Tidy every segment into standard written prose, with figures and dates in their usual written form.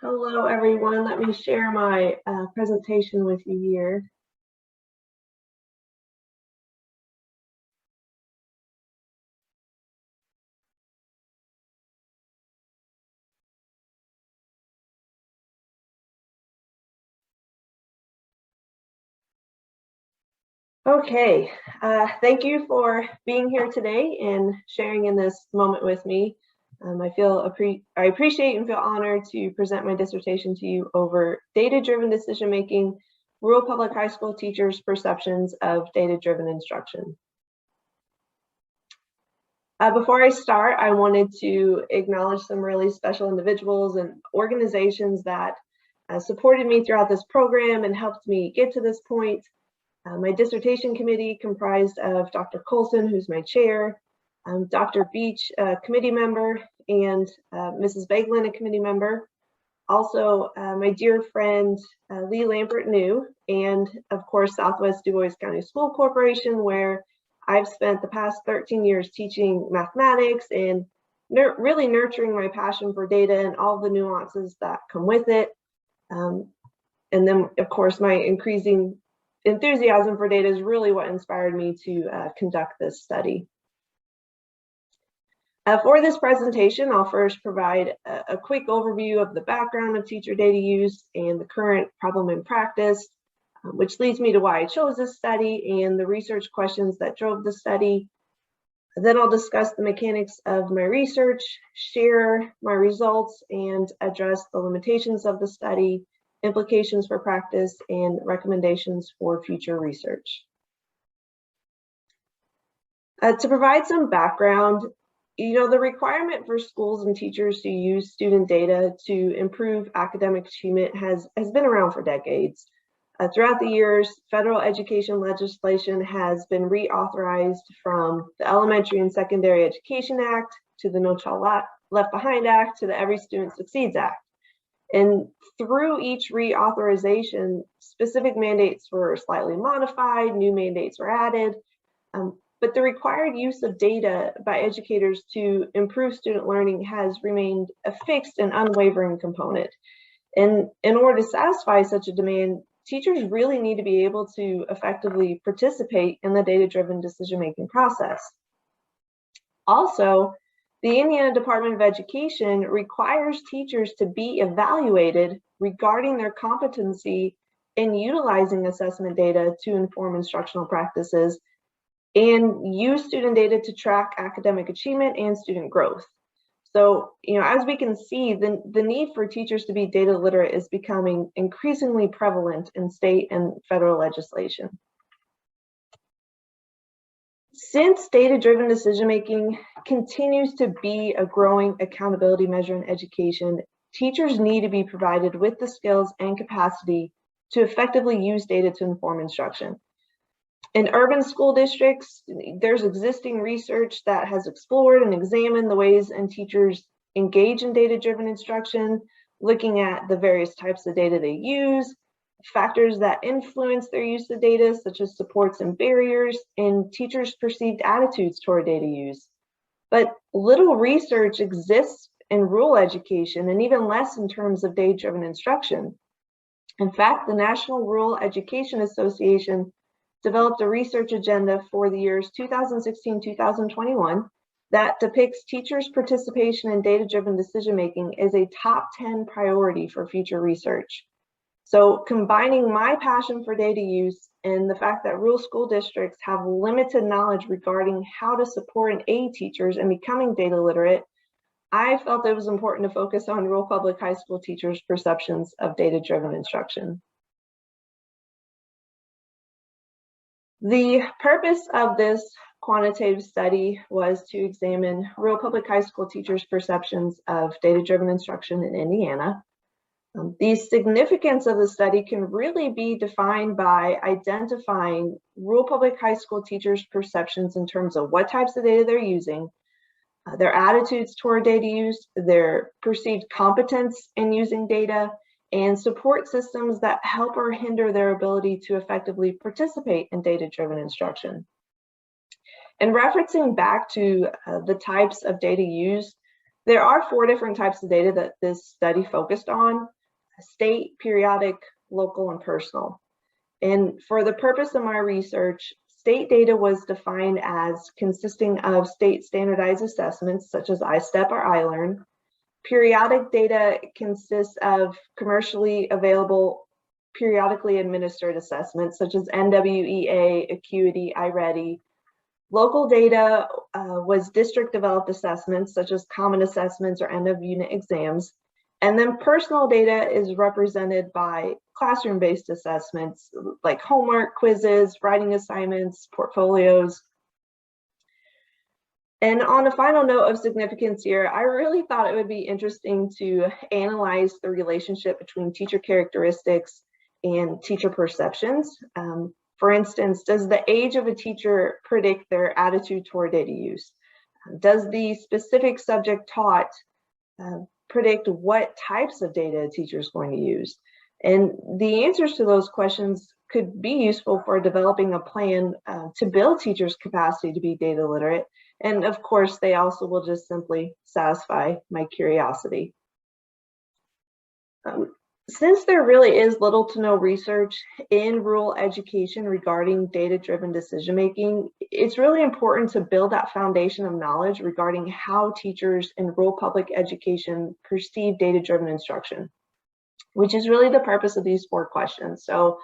Hello, everyone. Let me share my presentation with you here. Okay, thank you for being here today and sharing in this moment with me. I appreciate and feel honored to present my dissertation to you over data-driven decision-making, rural public high school teachers' perceptions of data-driven instruction. Before I start, I wanted to acknowledge some really special individuals and organizations that supported me throughout this program and helped me get to this point. My dissertation committee comprised of Dr. Colson, who's my chair, Dr. Beach, a committee member, and Mrs. Beglin, a committee member. Also, my dear friend Lee Lampert-New, and of course, Southwest Dubois County School Corporation, where I've spent the past 13 years teaching mathematics and really nurturing my passion for data and all the nuances that come with it. And then, of course, my increasing enthusiasm for data is really what inspired me to conduct this study. For this presentation, I'll first provide a quick overview of the background of teacher data use and the current problem in practice, which leads me to why I chose this study and the research questions that drove the study. Then I'll discuss the mechanics of my research, share my results, and address the limitations of the study, implications for practice, and recommendations for future research. To provide some background, the requirement for schools and teachers to use student data to improve academic achievement has been around for decades. Throughout the years, federal education legislation has been reauthorized from the Elementary and Secondary Education Act to the No Child Left Behind Act to the Every Student Succeeds Act. And through each reauthorization, specific mandates were slightly modified, new mandates were added, but the required use of data by educators to improve student learning has remained a fixed and unwavering component. And in order to satisfy such a demand, teachers really need to be able to effectively participate in the data-driven decision-making process. Also, the Indiana Department of Education requires teachers to be evaluated regarding their competency in utilizing assessment data to inform instructional practices and use student data to track academic achievement and student growth. So, as we can see, the need for teachers to be data literate is becoming increasingly prevalent in state and federal legislation. Since data-driven decision-making continues to be a growing accountability measure in education, teachers need to be provided with the skills and capacity to effectively use data to inform instruction. In urban school districts, there's existing research that has explored and examined the ways teachers engage in data-driven instruction, looking at the various types of data they use, factors that influence their use of data, such as supports and barriers, and teachers' perceived attitudes toward data use. But little research exists in rural education, and even less in terms of data-driven instruction. In fact, the National Rural Education Association developed a research agenda for the years 2016-2021 that depicts teachers' participation in data-driven decision-making as a top 10 priority for future research. So combining my passion for data use and the fact that rural school districts have limited knowledge regarding how to support and aid teachers in becoming data literate, I felt it was important to focus on rural public high school teachers' perceptions of data-driven instruction. The purpose of this quantitative study was to examine rural public high school teachers' perceptions of data-driven instruction in Indiana. The significance of the study can really be defined by identifying rural public high school teachers' perceptions in terms of what types of data they're using, their attitudes toward data use, their perceived competence in using data, and support systems that help or hinder their ability to effectively participate in data-driven instruction. And referencing back to the types of data used, There are 4 different types of data that this study focused on: state, periodic, local, and personal. And for the purpose of my research, state data was defined as consisting of state standardized assessments such as iStep or iLearn. Periodic data consists of commercially available, periodically administered assessments such as NWEA, Acuity, iReady. Local data was district developed assessments such as common assessments or end of unit exams. And then personal data is represented by classroom-based assessments like homework, quizzes, writing assignments, portfolios. And on a final note of significance here, I really thought it would be interesting to analyze the relationship between teacher characteristics and teacher perceptions. For instance, does the age of a teacher predict their attitude toward data use? Does the specific subject taught predict what types of data a teacher is going to use? And the answers to those questions could be useful for developing a plan to build teachers' capacity to be data literate. And of course, they also will just simply satisfy my curiosity. Since there really is little to no research in rural education regarding data-driven decision-making, it's really important to build that foundation of knowledge regarding how teachers in rural public education perceive data-driven instruction, which is really the purpose of these 4 questions. So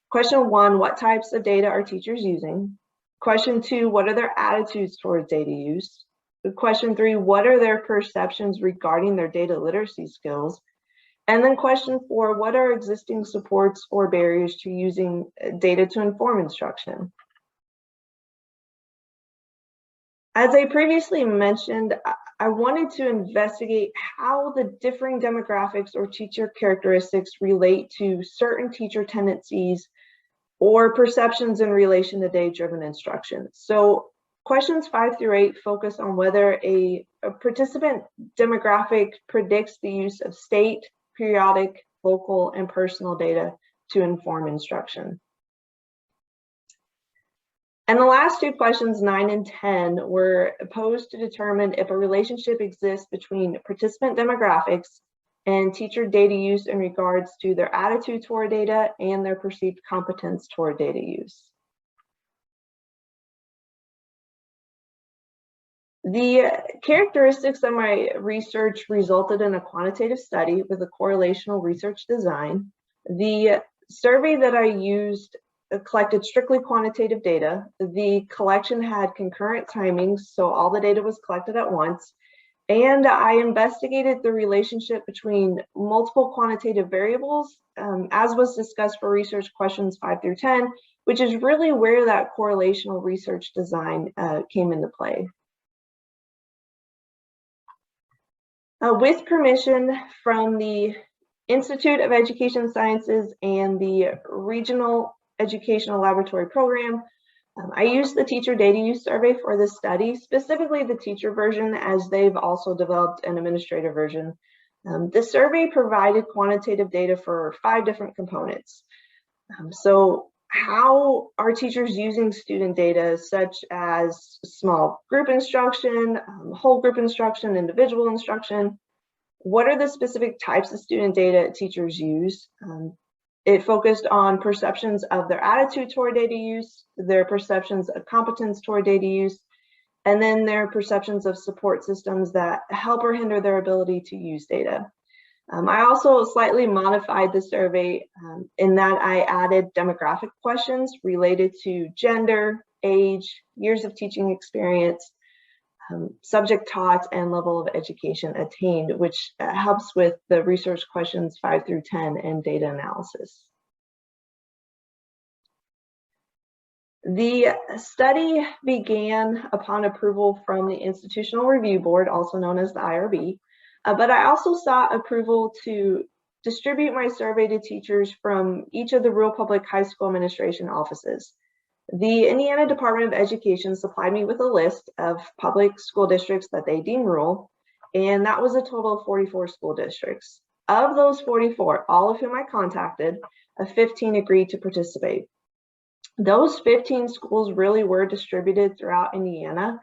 question 1, what types of data are teachers using? Question 2, what are their attitudes towards data use? Question 3, what are their perceptions regarding their data literacy skills? And then question 4, what are existing supports or barriers to using data to inform instruction? As I previously mentioned, I wanted to investigate how the differing demographics or teacher characteristics relate to certain teacher tendencies or perceptions in relation to data-driven instruction. So questions 5 through 8 focus on whether a participant demographic predicts the use of state, periodic, local, and personal data to inform instruction. And the last 2 questions, 9 and 10, were posed to determine if a relationship exists between participant demographics and teacher data use in regards to their attitude toward data and their perceived competence toward data use. The characteristics of my research resulted in a quantitative study with a correlational research design. The survey that I used collected strictly quantitative data. The collection had concurrent timings, so all the data was collected at once. And I investigated the relationship between multiple quantitative variables, as was discussed for research questions 5 through 10, which is really where that correlational research design came into play. With permission from the Institute of Education Sciences and the Regional Educational Laboratory Program, I used the teacher data use survey for this study, specifically the teacher version, as they've also developed an administrator version. The survey provided quantitative data for 5 different components. So how are teachers using student data, such as small group instruction, whole group instruction, individual instruction? What are the specific types of student data teachers use? It focused on perceptions of their attitude toward data use, their perceptions of competence toward data use, and then their perceptions of support systems that help or hinder their ability to use data. I also slightly modified the survey in that I added demographic questions related to gender, age, years of teaching experience, subject taught, and level of education attained, which helps with the research questions 5 through 10 and data analysis. The study began upon approval from the Institutional Review Board, also known as the IRB, but I also sought approval to distribute my survey to teachers from each of the rural public high school administration offices. The Indiana Department of Education supplied me with a list of public school districts that they deem rural, and that was a total of 44 school districts. Of those 44, all of whom I contacted, 15 agreed to participate. Those 15 schools really were distributed throughout Indiana.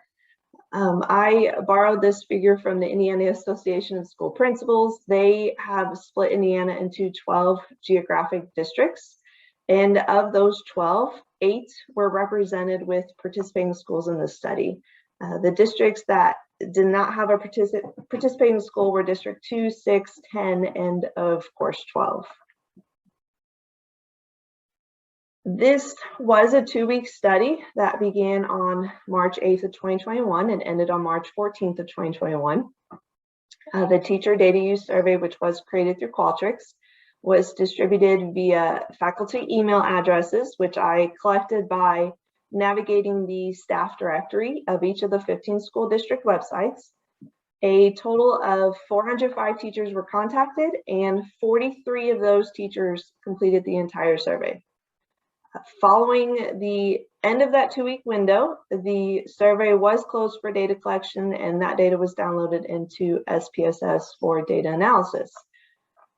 I borrowed this figure from the Indiana Association of School Principals. They have split Indiana into 12 geographic districts. And of those 12, 8 were represented with participating schools in this study. The districts that did not have a participating school were District 2, 6, 10, and of course 12. This was a 2-week study that began on March 8th of 2021 and ended on March 14th of 2021. The teacher data use survey, which was created through Qualtrics, was distributed via faculty email addresses, which I collected by navigating the staff directory of each of the 15 school district websites. A total of 405 teachers were contacted, and 43 of those teachers completed the entire survey. Following the end of that 2-week window, the survey was closed for data collection, and that data was downloaded into SPSS for data analysis.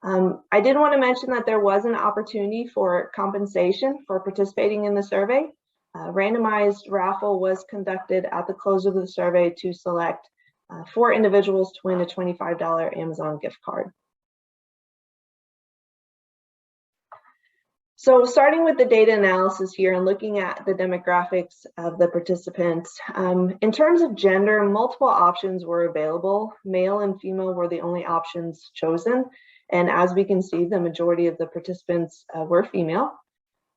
I did want to mention that there was an opportunity for compensation for participating in the survey. A randomized raffle was conducted at the close of the survey to select 4 individuals to win a $25 Amazon gift card. So starting with the data analysis here and looking at the demographics of the participants, in terms of gender, multiple options were available. Male and female were the only options chosen. And as we can see, the majority of the participants were female.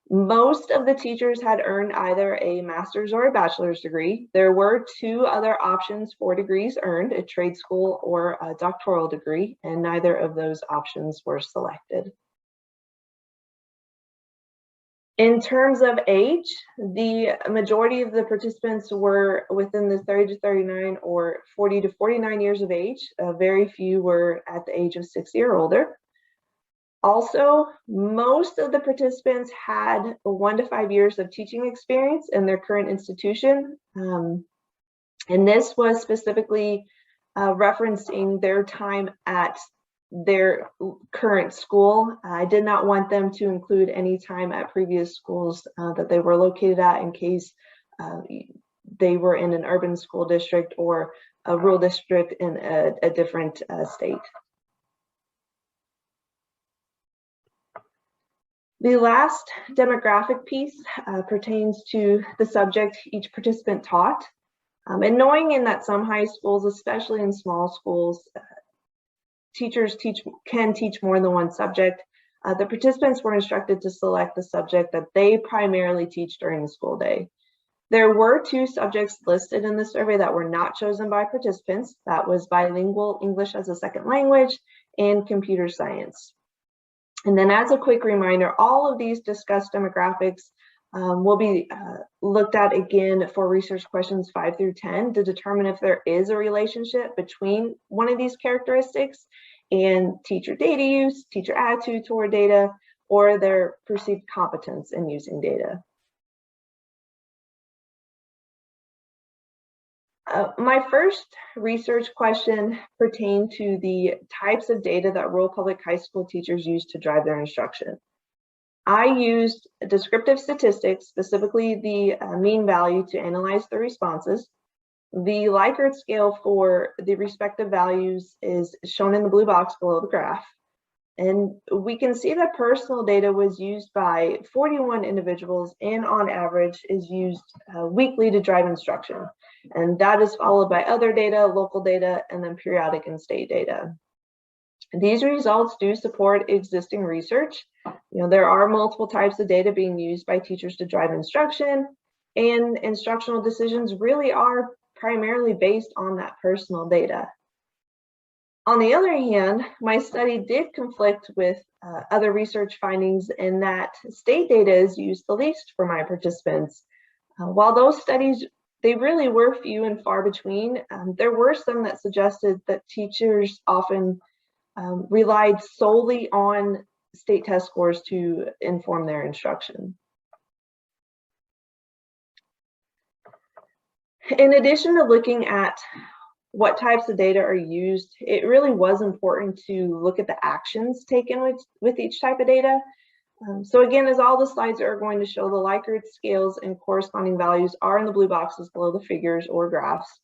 Most of the teachers had earned either a master's or a bachelor's degree. There were 2 other options for degrees earned, a trade school or a doctoral degree, and neither of those options were selected. In terms of age, the majority of the participants were within the 30 to 39 or 40 to 49 years of age. Very few were at the age of 60 or older. Also, most of the participants had 1 to 5 years of teaching experience in their current institution. And this was specifically referencing their time at their current school. I did not want them to include any time at previous schools that they were located at in case they were in an urban school district or a rural district in a different state. The last demographic piece pertains to the subject each participant taught. And knowing in that some high schools, especially in small schools, teachers can teach more than one subject. The participants were instructed to select the subject that they primarily teach during the school day. There were 2 subjects listed in the survey that were not chosen by participants. That was bilingual English as a second language and computer science. And then as a quick reminder, all of these discussed demographics will be looked at again for research questions 5 through 10 to determine if there is a relationship between one of these characteristics and teacher data use, teacher attitude toward data, or their perceived competence in using data. My first research question pertained to the types of data that rural public high school teachers use to drive their instruction. I used descriptive statistics, specifically the mean value, to analyze the responses. The Likert scale for the respective values is shown in the blue box below the graph. And we can see that personal data was used by 41 individuals and on average is used weekly to drive instruction. And that is followed by other data, local data, and then periodic and state data. These results do support existing research. There are multiple types of data being used by teachers to drive instruction, and instructional decisions really are primarily based on that personal data. On the other hand, my study did conflict with other research findings in that state data is used the least for my participants. While those studies, they really were few and far between, there were some that suggested that teachers often relied solely on state test scores to inform their instruction. In addition to looking at what types of data are used, it really was important to look at the actions taken with each type of data. So again, as all the slides are going to show, the Likert scales and corresponding values are in the blue boxes below the figures or graphs.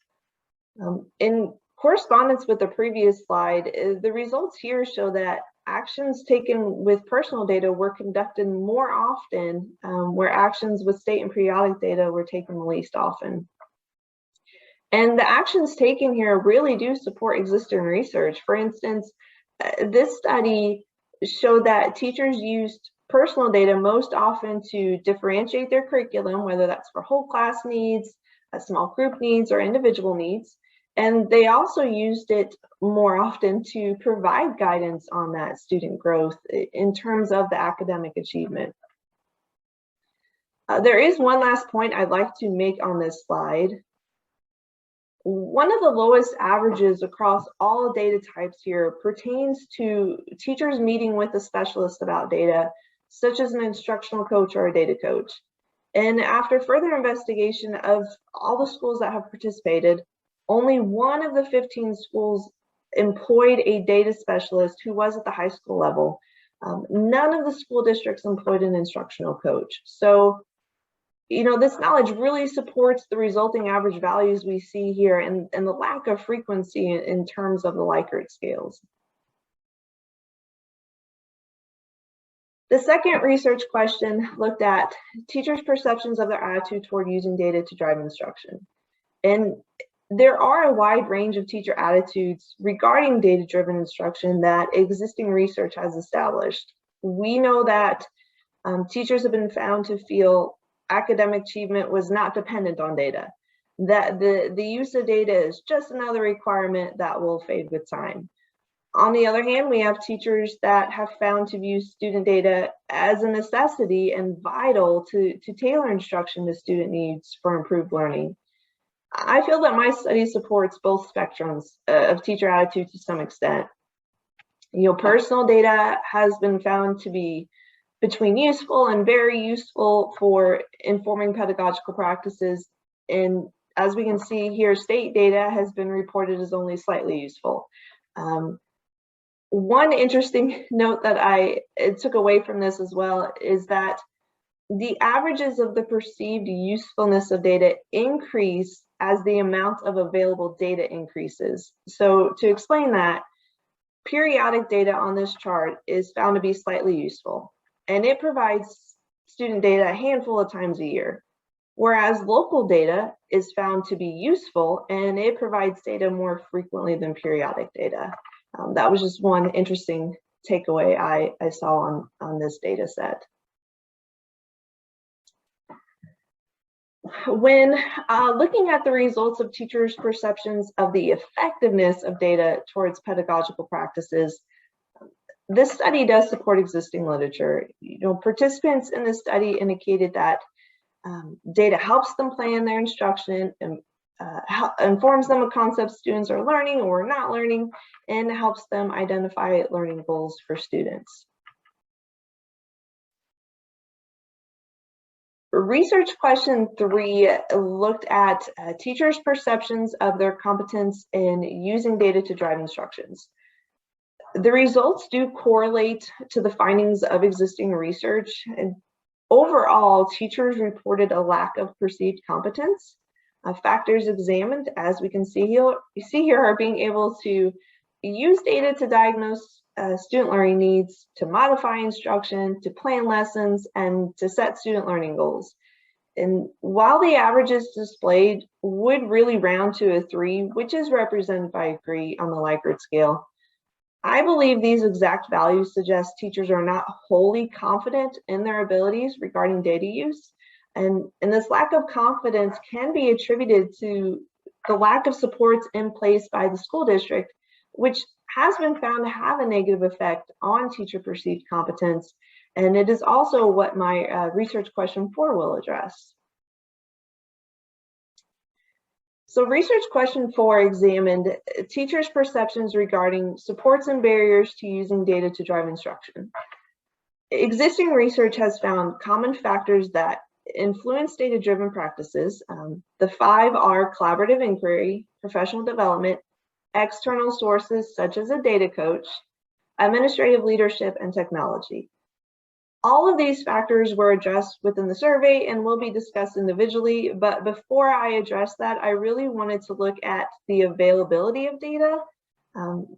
In correspondence with the previous slide, the results here show that actions taken with personal data were conducted more often, where actions with state and periodic data were taken the least often. And the actions taken here really do support existing research. For instance, this study showed that teachers used personal data most often to differentiate their curriculum, whether that's for whole class needs, small group needs, or individual needs. And they also used it more often to provide guidance on that student growth in terms of the academic achievement. There is one last point I'd like to make on this slide. One of the lowest averages across all data types here pertains to teachers meeting with a specialist about data, such as an instructional coach or a data coach. And after further investigation of all the schools that have participated, only one of the 15 schools employed a data specialist who was at the high school level. None of the school districts employed an instructional coach. So, this knowledge really supports the resulting average values we see here and the lack of frequency in terms of the Likert scales. The second research question looked at teachers' perceptions of their attitude toward using data to drive instruction. And there are a wide range of teacher attitudes regarding data-driven instruction that existing research has established. We know that teachers have been found to feel academic achievement was not dependent on data, that the use of data is just another requirement that will fade with time. On the other hand, we have teachers that have found to view student data as a necessity and vital to tailor instruction to student needs for improved learning. I feel that my study supports both spectrums of teacher attitude to some extent. Personal data has been found to be between useful and very useful for informing pedagogical practices. And as we can see here, state data has been reported as only slightly useful. One interesting note that I took away from this as well is that the averages of the perceived usefulness of data increase as the amount of available data increases. So to explain that, periodic data on this chart is found to be slightly useful, and it provides student data a handful of times a year, whereas local data is found to be useful and it provides data more frequently than periodic data. That was just one interesting takeaway I saw on this data set. When looking at the results of teachers' perceptions of the effectiveness of data towards pedagogical practices, this study does support existing literature. Participants in this study indicated that data helps them plan their instruction and informs them of concepts students are learning or not learning, and helps them identify learning goals for students. Research question 3 looked at teachers' perceptions of their competence in using data to drive instructions. The results do correlate to the findings of existing research, and overall, teachers reported a lack of perceived competence. Factors examined, as we can see here, are being able to use data to diagnose student learning needs, to modify instruction, to plan lessons, and to set student learning goals. And while the averages displayed would really round to a 3, which is represented by a 3 on the Likert scale, I believe these exact values suggest teachers are not wholly confident in their abilities regarding data use. And this lack of confidence can be attributed to the lack of supports in place by the school district, which has been found to have a negative effect on teacher perceived competence. And it is also what my research question 4 will address. So research question 4 examined teachers' perceptions regarding supports and barriers to using data to drive instruction. Existing research has found common factors that influence data-driven practices. The 5 are collaborative inquiry, professional development, external sources such as a data coach, administrative leadership, and technology. All of these factors were addressed within the survey and will be discussed individually, but before I address that, I really wanted to look at the availability of data,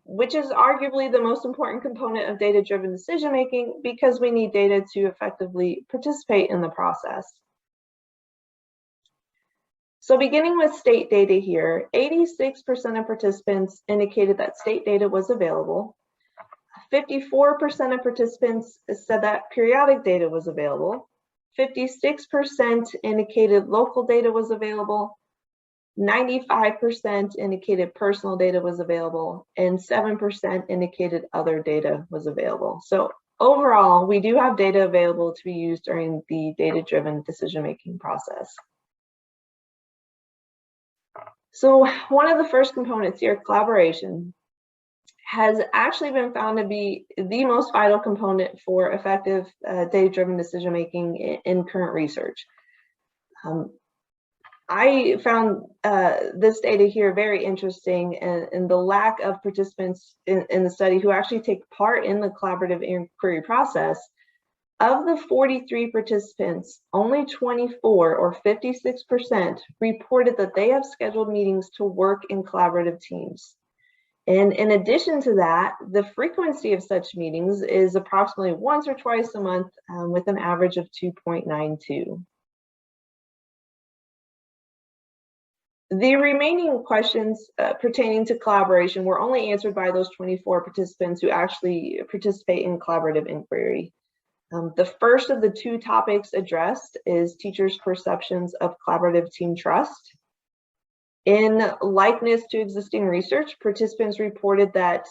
which is arguably the most important component of data-driven decision-making because we need data to effectively participate in the process. So beginning with state data here, 86% of participants indicated that state data was available. 54% of participants said that periodic data was available. 56% indicated local data was available. 95% indicated personal data was available, and 7% indicated other data was available. So overall, we do have data available to be used during the data-driven decision-making process. So one of the first components here, collaboration, has actually been found to be the most vital component for effective data-driven decision-making in current research. I found this data here very interesting, and the lack of participants in the study who actually take part in the collaborative inquiry process. Of the 43 participants, only 24 or 56% reported that they have scheduled meetings to work in collaborative teams. And in addition to that, the frequency of such meetings is approximately once or twice a month with an average of 2.92. The remaining questions pertaining to collaboration were only answered by those 24 participants who actually participate in collaborative inquiry. The first of the two topics addressed is teachers' perceptions of collaborative team trust. In likeness to existing research, participants reported that,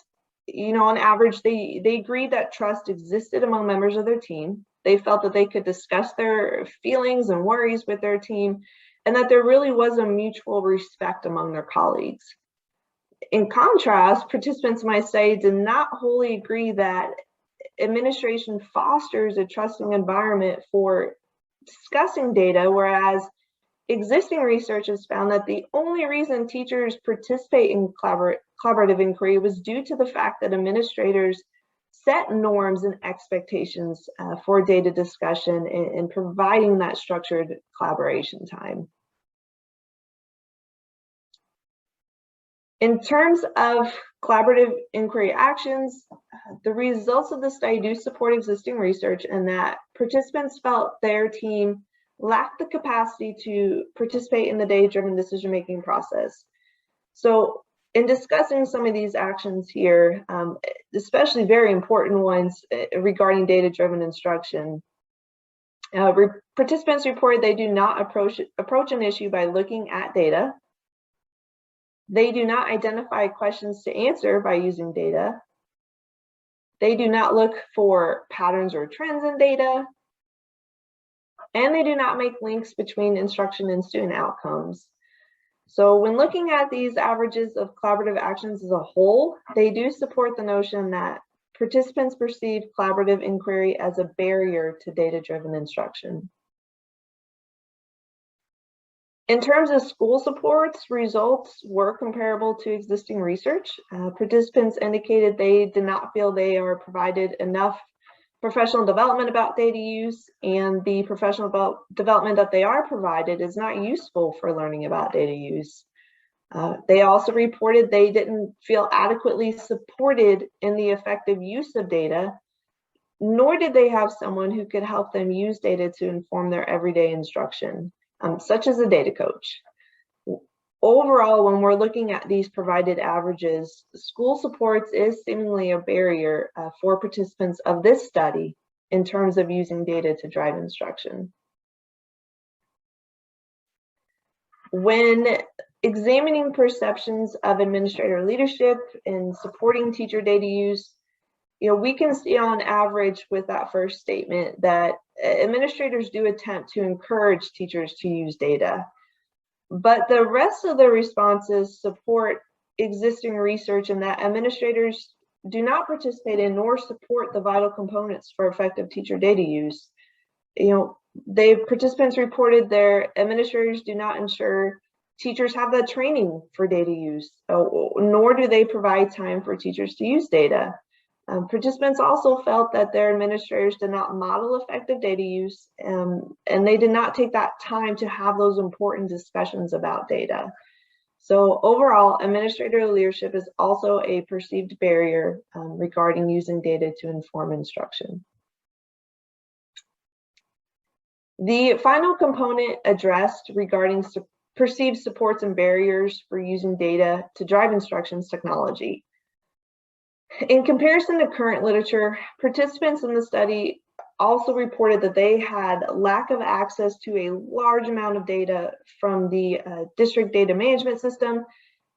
on average, they agreed that trust existed among members of their team. They felt that they could discuss their feelings and worries with their team, and that there really was a mutual respect among their colleagues. In contrast, participants might say did not wholly agree that administration fosters a trusting environment for discussing data, whereas existing research has found that the only reason teachers participate in collaborative inquiry was due to the fact that administrators set norms and expectations for data discussion and providing that structured collaboration time. In terms of collaborative inquiry actions, the results of the study do support existing research, and that participants felt their team lacked the capacity to participate in the data-driven decision-making process. So in discussing some of these actions here, especially very important ones regarding data-driven instruction, participants reported they do not approach an issue by looking at data. They do not identify questions to answer by using data. They do not look for patterns or trends in data. And they do not make links between instruction and student outcomes. So when looking at these averages of collaborative actions as a whole, they do support the notion that participants perceive collaborative inquiry as a barrier to data-driven instruction. In terms of school supports, results were comparable to existing research. Participants indicated they did not feel they are provided enough professional development about data use, and the professional development that they are provided is not useful for learning about data use. They also reported they didn't feel adequately supported in the effective use of data, nor did they have someone who could help them use data to inform their everyday instruction, such as a data coach. Overall, when we're looking at these provided averages, school supports is seemingly a barrier for participants of this study in terms of using data to drive instruction. When examining perceptions of administrator leadership in supporting teacher data use, we can see on average with that first statement that administrators do attempt to encourage teachers to use data. But the rest of the responses support existing research in that administrators do not participate in nor support the vital components for effective teacher data use. Participants reported their administrators do not ensure teachers have the training for data use, nor do they provide time for teachers to use data. Participants also felt that their administrators did not model effective data use, and they did not take that time to have those important discussions about data. So overall, administrator leadership is also a perceived barrier regarding using data to inform instruction. The final component addressed regarding perceived supports and barriers for using data to drive instruction's technology. In comparison to current literature, participants in the study also reported that they had lack of access to a large amount of data from the district data management system,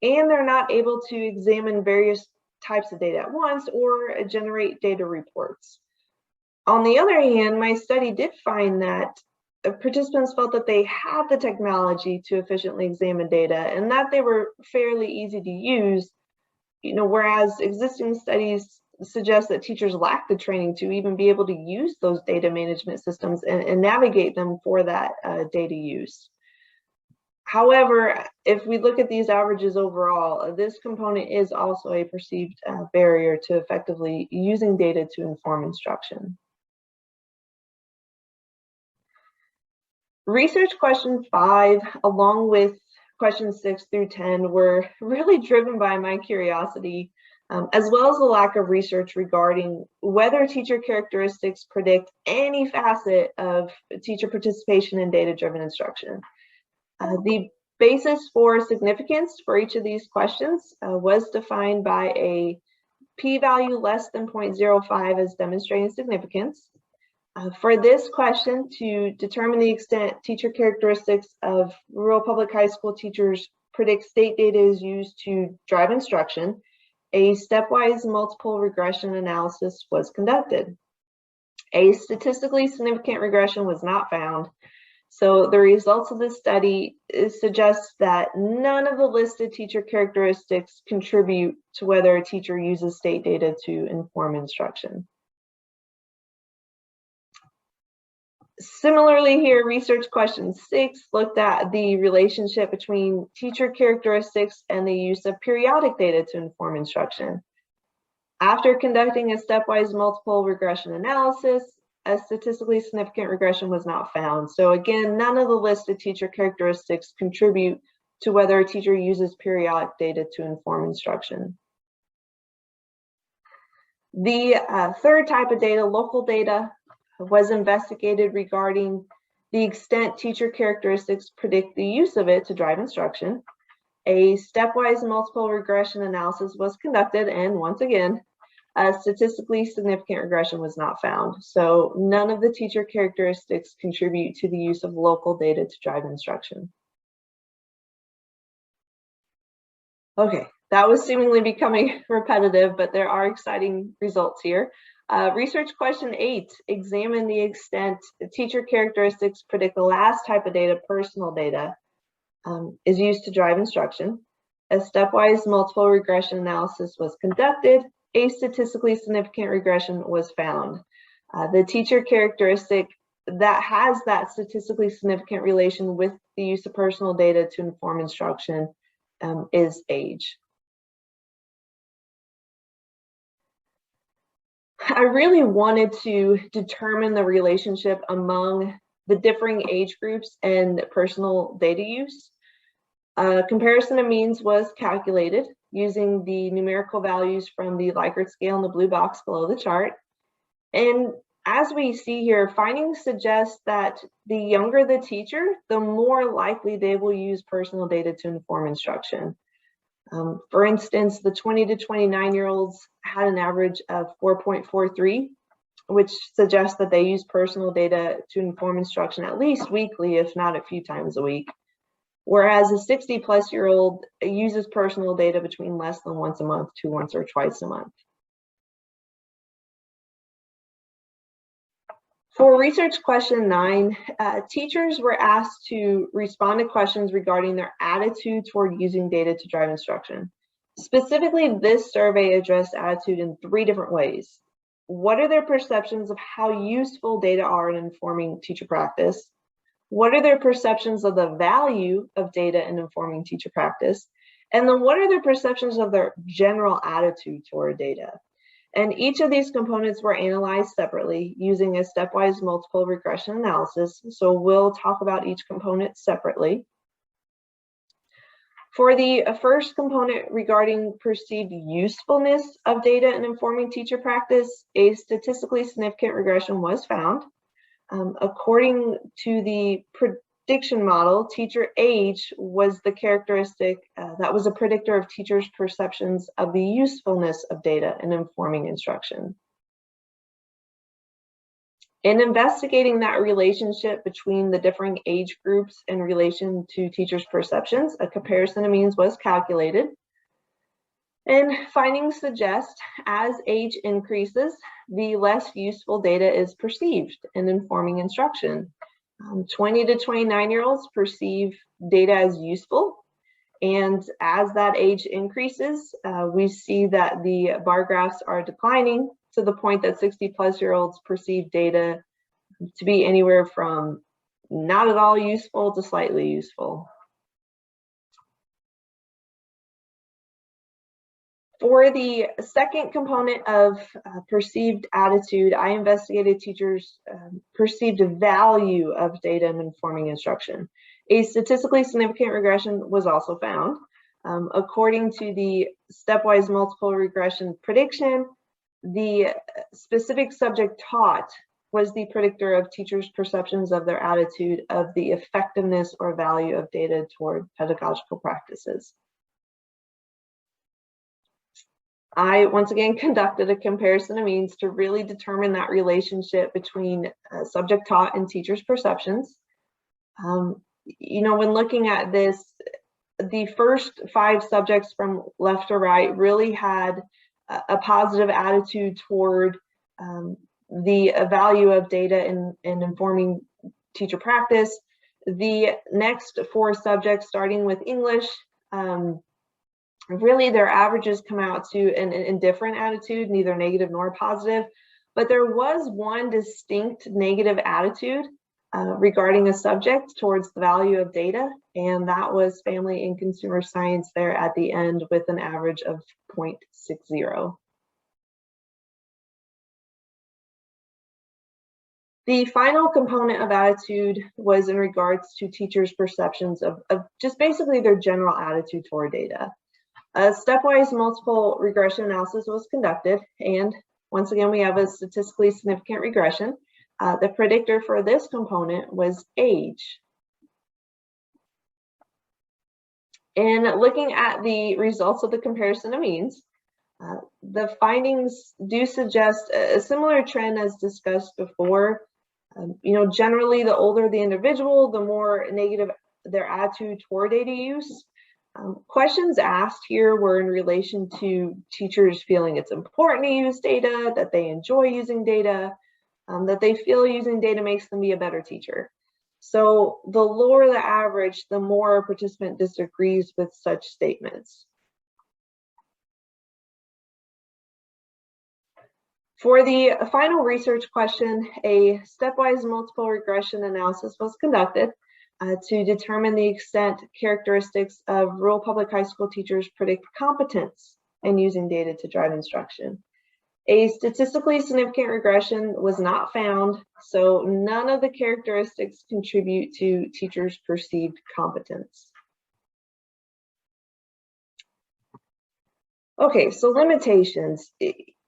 and they're not able to examine various types of data at once or generate data reports. On the other hand, my study did find that participants felt that they had the technology to efficiently examine data and that they were fairly easy to use, whereas existing studies suggest that teachers lack the training to even be able to use those data management systems and navigate them for that data use. However, if we look at these averages overall, this component is also a perceived barrier to effectively using data to inform instruction. Research question 5, along with questions 6 through 10, were really driven by my curiosity, as well as the lack of research regarding whether teacher characteristics predict any facet of teacher participation in data-driven instruction. The basis for significance for each of these questions was defined by a p-value less than 0.05 as demonstrating significance. For this question, to determine the extent teacher characteristics of rural public high school teachers predict state data is used to drive instruction, a stepwise multiple regression analysis was conducted. A statistically significant regression was not found, so the results of this study suggest that none of the listed teacher characteristics contribute to whether a teacher uses state data to inform instruction. Similarly here, research question 6 looked at the relationship between teacher characteristics and the use of periodic data to inform instruction. After conducting a stepwise multiple regression analysis, a statistically significant regression was not found. So again, none of the listed teacher characteristics contribute to whether a teacher uses periodic data to inform instruction. The third type of data, local data, was investigated regarding the extent teacher characteristics predict the use of it to drive instruction. A stepwise multiple regression analysis was conducted, and once again, a statistically significant regression was not found. So none of the teacher characteristics contribute to the use of local data to drive instruction. Okay, that was seemingly becoming repetitive, but there are exciting results here. Research question 8, examine the extent teacher characteristics predict the last type of data, personal data, is used to drive instruction. A stepwise multiple regression analysis was conducted. A statistically significant regression was found. The teacher characteristic that has that statistically significant relation with the use of personal data to inform instruction is age. I really wanted to determine the relationship among the differing age groups and personal data use. A comparison of means was calculated using the numerical values from the Likert scale in the blue box below the chart. And as we see here, findings suggest that the younger the teacher, the more likely they will use personal data to inform instruction. For instance, the 20 to 29-year-olds had an average of 4.43, which suggests that they use personal data to inform instruction at least weekly, if not a few times a week. Whereas a 60-plus-year-old uses personal data between less than once a month to once or twice a month. For research question 9, teachers were asked to respond to questions regarding their attitude toward using data to drive instruction. Specifically, this survey addressed attitude in 3 different ways. What are their perceptions of how useful data are in informing teacher practice? What are their perceptions of the value of data in informing teacher practice? And then what are their perceptions of their general attitude toward data? And each of these components were analyzed separately using a stepwise multiple regression analysis. So we'll talk about each component separately. For the first component regarding perceived usefulness of data in informing teacher practice, a statistically significant regression was found. According to the prediction model, teacher age was the characteristic that was a predictor of teachers' perceptions of the usefulness of data in informing instruction. In investigating that relationship between the differing age groups in relation to teachers' perceptions, a comparison of means was calculated. And findings suggest as age increases, the less useful data is perceived in informing instruction. 20 to 29-year-olds perceive data as useful. And as that age increases, we see that the bar graphs are declining to the point that 60-plus-year-olds perceive data to be anywhere from not at all useful to slightly useful. For the second component of perceived attitude, I investigated teachers' perceived value of data in informing instruction. A statistically significant regression was also found. According to the stepwise multiple regression prediction, the specific subject taught was the predictor of teachers' perceptions of their attitude of the effectiveness or value of data toward pedagogical practices. I once again conducted a comparison of means to really determine that relationship between subject taught and teachers' perceptions. You know, when looking at this, the first 5 subjects from left to right really had a positive attitude toward the value of data in informing teacher practice. The next 4 subjects, starting with English, really their averages come out to an indifferent attitude, neither negative nor positive. But there was one distinct negative attitude regarding a subject towards the value of data, and that was family and consumer science there at the end with an average of 0.60. The final component of attitude was in regards to teachers' perceptions of just basically their general attitude toward data. A stepwise multiple regression analysis was conducted, and once again, we have a statistically significant regression. The predictor for this component was age. In looking at the results of the comparison of means, the findings do suggest a similar trend as discussed before. You know, generally, the older the individual, the more negative their attitude toward data use. Questions asked here were in relation to teachers feeling it's important to use data, that they enjoy using data, that they feel using data makes them be a better teacher. So the lower the average, the more a participant disagrees with such statements. For the final research question, a stepwise multiple regression analysis was conducted to determine the extent characteristics of rural public high school teachers predict competence in using data to drive instruction. A statistically significant regression was not found, so none of the characteristics contribute to teachers' perceived competence. Okay, so limitations.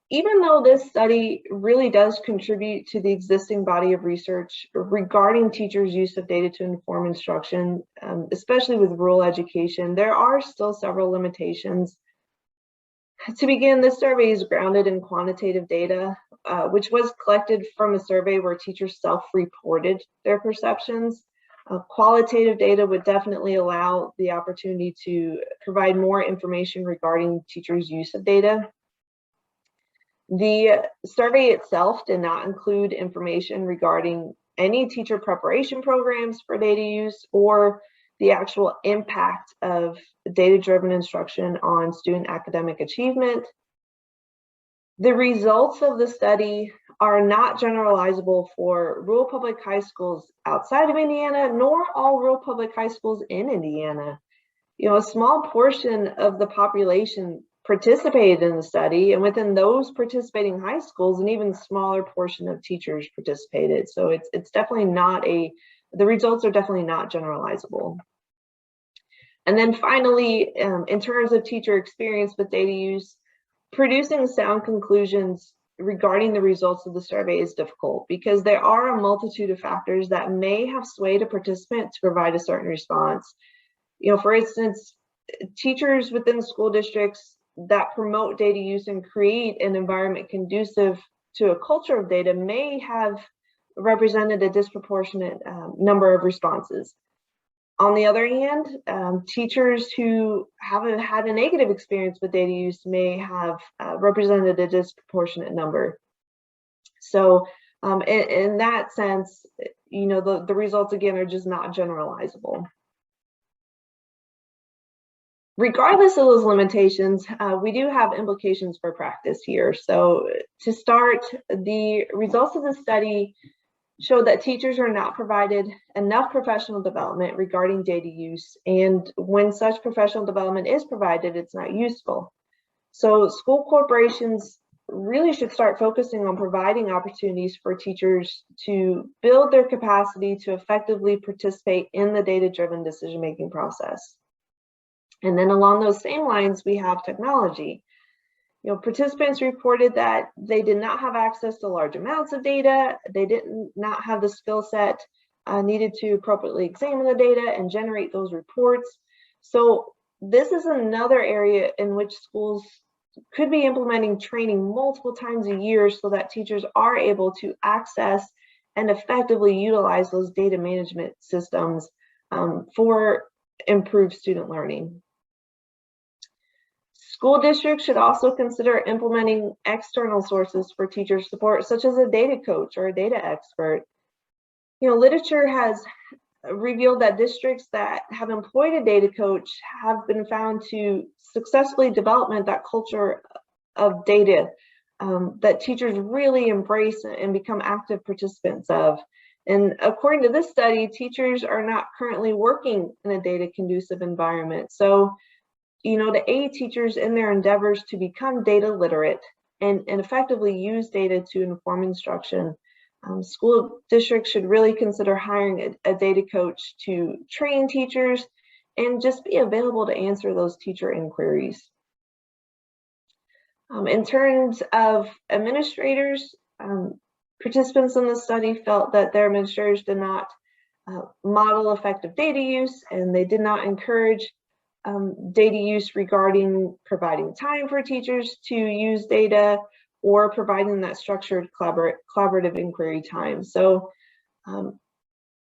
Even though this study really does contribute to the existing body of research regarding teachers' use of data to inform instruction, especially with rural education, there are still several limitations. To begin, this survey is grounded in quantitative data, which was collected from a survey where teachers self-reported their perceptions. Qualitative data would definitely allow the opportunity to provide more information regarding teachers' use of data. The survey itself did not include information regarding any teacher preparation programs for data use or the actual impact of data-driven instruction on student academic achievement. The results of the study are not generalizable for rural public high schools outside of Indiana, nor all rural public high schools in Indiana. You know, a small portion of the population participated in the study, and within those participating high schools, an even smaller portion of teachers participated. So it's definitely not the results are definitely not generalizable. And then finally, in terms of teacher experience with data use, producing sound conclusions regarding the results of the survey is difficult because there are a multitude of factors that may have swayed a participant to provide a certain response. For instance, teachers within school districts that promote data use and create an environment conducive to a culture of data may have represented a disproportionate number of responses. On the other hand, teachers who haven't had a negative experience with data use may have represented a disproportionate number. So in that sense, the results again are just not generalizable. Regardless of those limitations, we do have implications for practice here. So to start, the results of the study show that teachers are not provided enough professional development regarding data use, and when such professional development is provided, it's not useful. So school corporations really should start focusing on providing opportunities for teachers to build their capacity to effectively participate in the data-driven decision-making process. And then along those same lines, we have technology. Participants reported that they did not have access to large amounts of data. They did not have the skill set needed to appropriately examine the data and generate those reports. So this is another area in which schools could be implementing training multiple times a year so that teachers are able to access and effectively utilize those data management systems for improved student learning. School districts should also consider implementing external sources for teacher support, such as a data coach or a data expert. Literature has revealed that districts that have employed a data coach have been found to successfully develop that culture of data that teachers really embrace and become active participants of. And according to this study, teachers are not currently working in a data conducive environment. So to aid teachers in their endeavors to become data literate and effectively use data to inform instruction, school districts should really consider hiring a data coach to train teachers and just be available to answer those teacher inquiries. In terms of administrators, participants in the study felt that their administrators did not model effective data use, and they did not encourage data use regarding providing time for teachers to use data or providing that structured collaborative inquiry time. So,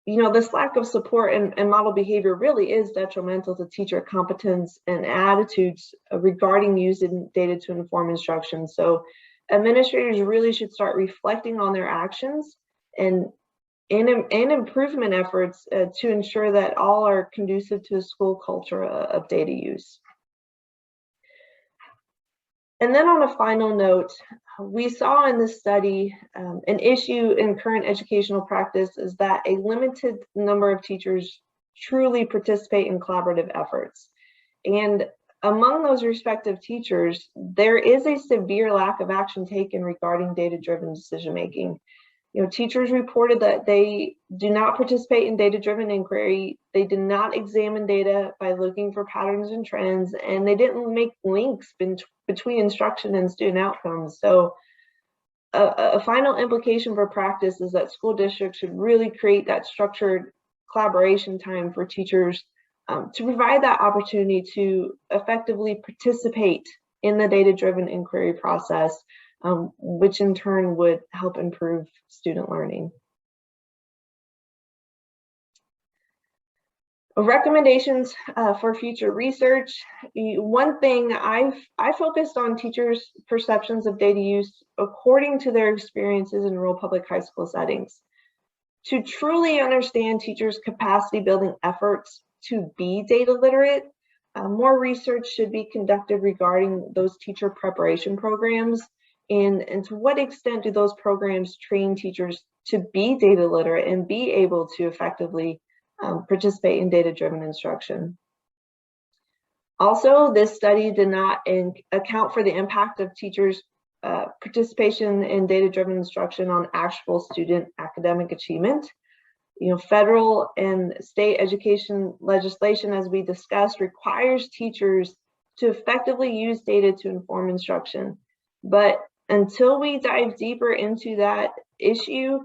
this lack of support and model behavior really is detrimental to teacher competence and attitudes regarding using data to inform instruction. So administrators really should start reflecting on their actions and improvement efforts to ensure that all are conducive to a school culture of data use. And then on a final note, we saw in this study an issue in current educational practice is that a limited number of teachers truly participate in collaborative efforts. And among those respective teachers, there is a severe lack of action taken regarding data-driven decision-making. Teachers reported that they do not participate in data-driven inquiry, they did not examine data by looking for patterns and trends, and they didn't make links between instruction and student outcomes. So a final implication for practice is that school districts should really create that structured collaboration time for teachers to provide that opportunity to effectively participate in the data-driven inquiry process, which in turn would help improve student learning. Recommendations for future research. One thing I focused on teachers' perceptions of data use according to their experiences in rural public high school settings. To truly understand teachers' capacity building efforts to be data literate, more research should be conducted regarding those teacher preparation programs. And to what extent do those programs train teachers to be data literate and be able to effectively participate in data-driven instruction? Also, this study did not account for the impact of teachers' participation in data-driven instruction on actual student academic achievement. Federal and state education legislation, as we discussed, requires teachers to effectively use data to inform instruction. But until we dive deeper into that issue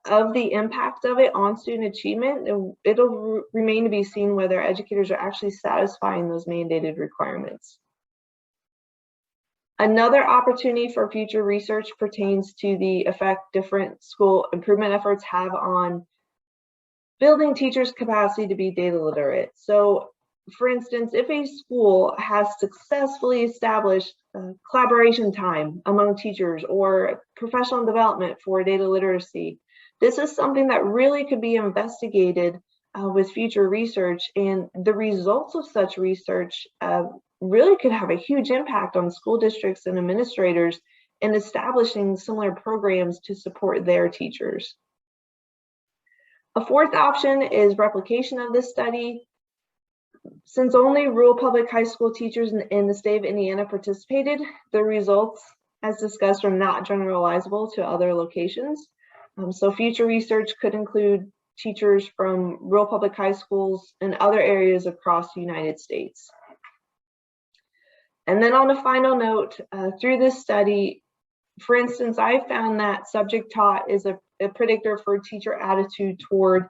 of the impact of it on student achievement, it'll remain to be seen whether educators are actually satisfying those mandated requirements. Another opportunity for future research pertains to the effect different school improvement efforts have on building teachers' capacity to be data literate. So, for instance, if a school has successfully established collaboration time among teachers or professional development for data literacy, this is something that really could be investigated with future research, and the results of such research really could have a huge impact on school districts and administrators in establishing similar programs to support their teachers. A fourth option is replication of this study. Since only rural public high school teachers in the state of Indiana participated, the results, as discussed, are not generalizable to other locations. So future research could include teachers from rural public high schools and other areas across the United States. And then on a final note, through this study, for instance, I found that subject taught is a predictor for teacher attitude toward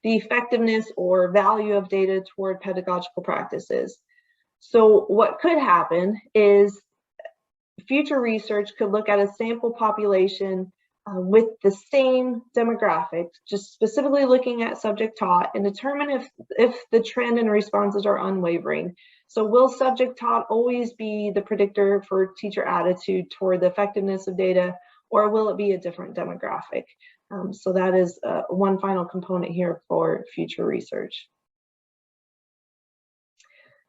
the effectiveness or value of data toward pedagogical practices. So what could happen is future research could look at a sample population with the same demographics, just specifically looking at subject taught, and determine if the trend and responses are unwavering. So will subject taught always be the predictor for teacher attitude toward the effectiveness of data, or will it be a different demographic? So that is one final component here for future research.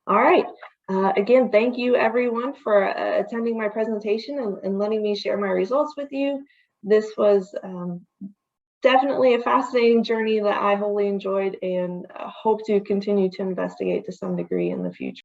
All right. Again, thank you everyone for attending my presentation and letting me share my results with you. This was definitely a fascinating journey that I wholly enjoyed and hope to continue to investigate to some degree in the future.